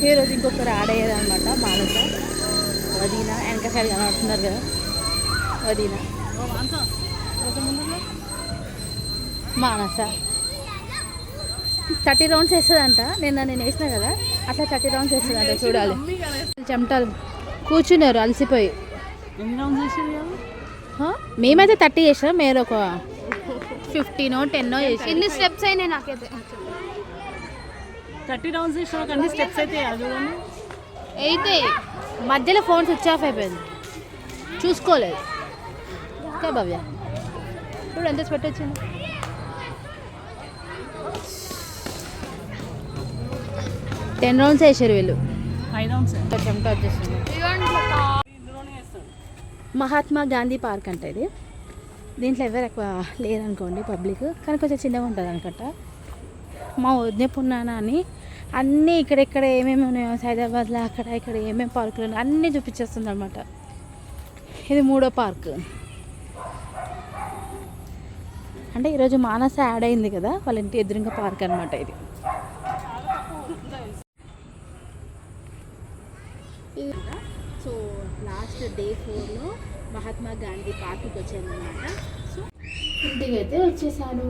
ఈరోజు ఇంకొకరు ఆడయ్యేదన్నమాట మానస వదీన వెనక సైడ్ కనబడుతున్నారు కదా వదీన మానస 30 రౌండ్స్ వేస్తుందంట. నేను వేసిన కదా అట్లా 30 రౌండ్స్ వేస్తుందంట. చూడాలి. చెమటలు కూర్చున్నారు అలసిపోయి. మేమైతే 30 చేసాం. మీరు ఒక 15 10 చేసి ఎన్ని స్టెప్స్ అయినాయి నాకైతే 30 రౌండ్స్ చేసిన అన్ని స్టెప్స్ అయితే అయితే మధ్యలో ఫోన్ స్విచ్ ఆఫ్ అయిపోయింది, చూసుకోలేదు. ఓకే భవ్య ఇప్పుడు ఎంత స్వెట్ వచ్చింది. టెన్ రౌండ్స్ వేసారు వీళ్ళు. 5 రౌండ్స్ చెమట వచ్చేస్తుంది. మహాత్మా గాంధీ పార్క్ అంటే ఇది. దీంట్లో ఎవరు ఎక్కువ లేరనుకోండి పబ్లిక్, కానీ కొంచెం చిన్నగా ఉంటుంది అనుకుంట. మా వదిన పున్నానా అని అన్నీ ఇక్కడెక్కడ ఏమేమి ఉన్నాయో హైదరాబాద్లో అక్కడ ఇక్కడ ఏమేమి పార్కులు ఉన్నాయో అన్నీ చూపించేస్తుంది అనమాట. ఇది 3వ పార్క్. అంటే ఈరోజు మానస యాడ్ అయింది కదా, వాళ్ళ ఇంటి ఎదురుగా పార్క్ అనమాట ఇది. సో లాస్ట్ డే 4లో మహాత్మా గాంధీ పార్క్కి వచ్చాను అనమాట. సో ఇంటికి అయితే వచ్చేసాను.